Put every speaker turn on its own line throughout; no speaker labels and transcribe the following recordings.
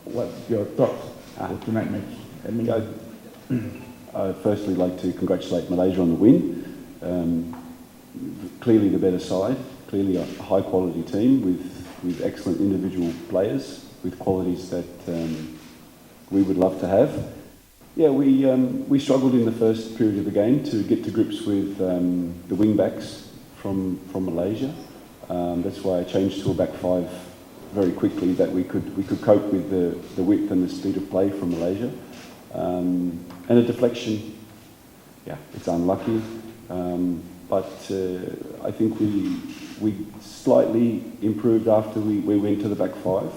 What's your thoughts for tonight's match?
Let me go. I'd firstly like to congratulate Malaysia on the win. Clearly the better side, clearly a high quality team with excellent individual players, with qualities that we would love to have. Yeah, we struggled in the first period of the game to get to grips with the wing backs from Malaysia. That's why I changed to a back five very quickly, that we could cope with the width and the speed of play from Malaysia. And a deflection, yeah, it's unlucky, but I think we slightly improved after we went to the back five.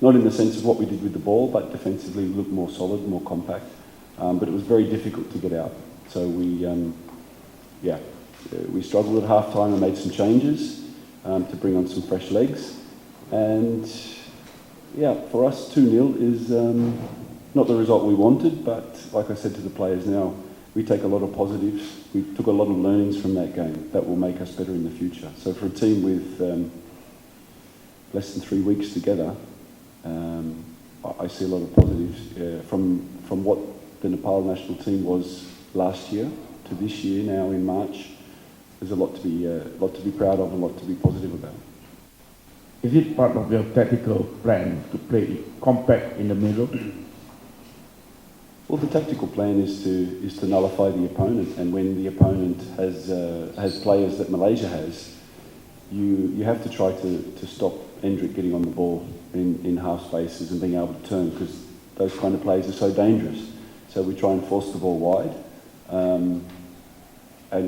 Not in the sense of what we did with the ball, but defensively we looked more solid, more compact. But it was very difficult to get out. So we struggled at half-time and made some changes to bring on some fresh legs. And yeah, for us 2-0 is not the result we wanted, but like I said to the players now, we take a lot of positives. We took a lot of learnings from that game that will make us better in the future. So for a team with less than 3 weeks together, I see a lot of positives from what the Nepal national team was last year to this year. Now in March, there's a lot to be proud of and a lot to be positive about.
Is it part of your tactical plan to play compact in the middle?
Well, the tactical plan is to nullify the opponent, and when the opponent has players that Malaysia has, you have to try to stop Endrick getting on the ball in half spaces and being able to turn, because those kind of players are so dangerous. So we try and force the ball wide, and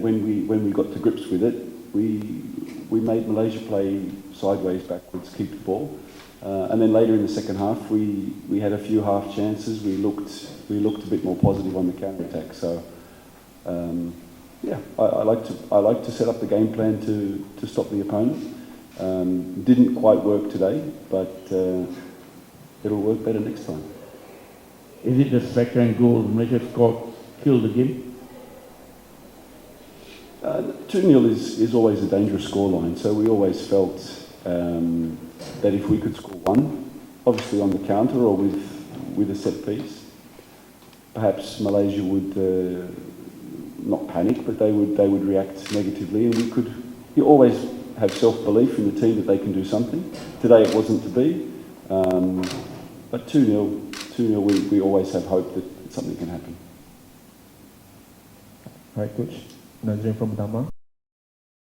when we got to grips with it, we made Malaysia play sideways, backwards, keep the ball, and then later in the second half we had a few half chances. We looked a bit more positive on the counter attack. So yeah, I like to set up the game plan to stop the opponent. Didn't quite work today, but it'll work better next time.
Is it the second goal Malaysia scored killed the game?
2-0 is always a dangerous scoreline, so we always felt that if we could score one, obviously on the counter or with a set piece, perhaps Malaysia would not panic, but they would react negatively, and you always have self-belief in the team that they can do something. Today it wasn't to be, but 2-0 we always have hope that something can happen.
Hi Coach, Nazrin from Dama.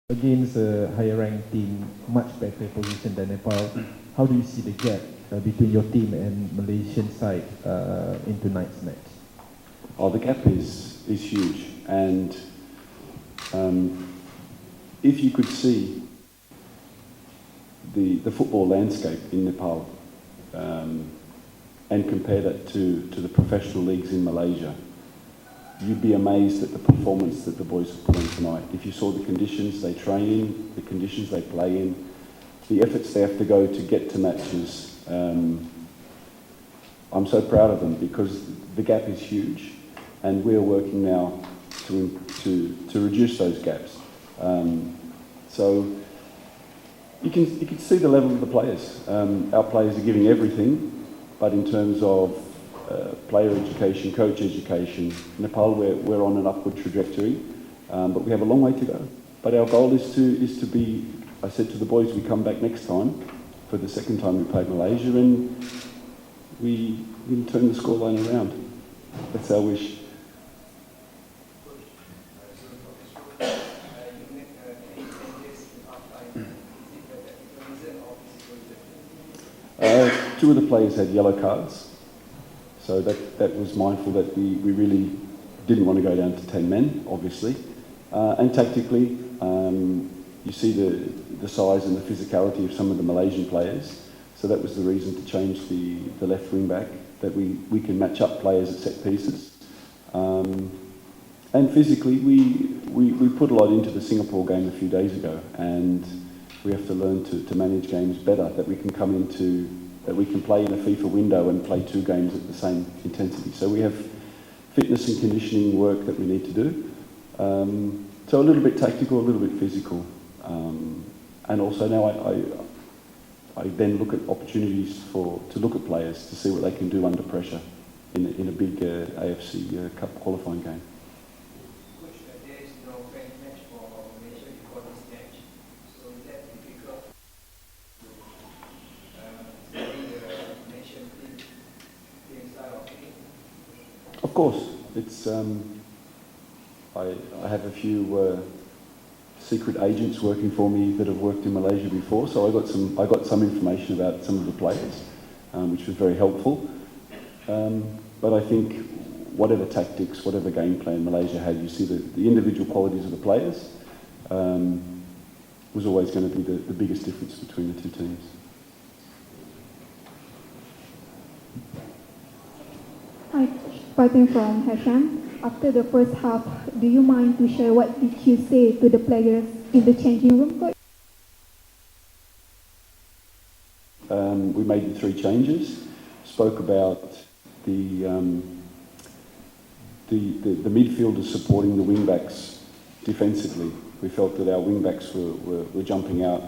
Against a higher ranked team, much better position than Nepal, how do you see the gap between your team and Malaysian side in tonight's match?
Oh, the gap is huge, and if you could see the football landscape in Nepal and compare that to the professional leagues in Malaysia, you'd be amazed at the performance that the boys have put on tonight. If you saw the conditions they train in, the conditions they play in, the efforts they have to go to get to matches, I'm so proud of them, because the gap is huge, and we're working now to reduce those gaps. So you can see the level of the players. Our players are giving everything, but in terms of player education, coach education, Nepal, we're on an upward trajectory, but we have a long way to go. But our goal is to be, I said to the boys, we come back next time, for the second time we played Malaysia, and we turn the scoreline around. That's our wish. Two of the players had yellow cards, so that was mindful that we really didn't want to go down to 10 men, obviously. And tactically, you see the size and the physicality of some of the Malaysian players, so that was the reason to change the left wing back, that we can match up players at set pieces. And physically, we put a lot into the Singapore game a few days ago, and we have to learn to manage games better, that we can play in a FIFA window and play 2 games at the same intensity. So we have fitness and conditioning work that we need to do. So a little bit tactical, a little bit physical. And also now I then look at opportunities to look at players to see what they can do under pressure in a big AFC Cup qualifying game.
Coach, there is no friend match for Malaysia before this match, so is that difficult to study the nation team style of play?
Of course, it's. I have a few secret agents working for me that have worked in Malaysia before, so I got some information about some of the players, which was very helpful. But I think whatever tactics, whatever game plan Malaysia had, you see the individual qualities of the players was always going to be the biggest difference between the two teams.
Hi, fighting from Hasham. After the first half, do you mind to share what did you say to the players in the changing room, coach?
We made the 3 changes, spoke about the midfielders supporting the wing-backs defensively. We felt that our wing-backs were jumping out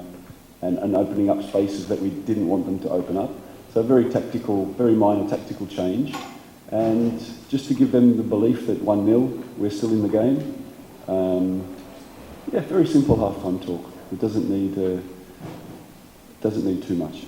and opening up spaces that we didn't want them to open up. So a very tactical, very minor tactical change. And just to give them the belief that 1-0, we're still in the game. Very simple half-time talk. It doesn't need too much.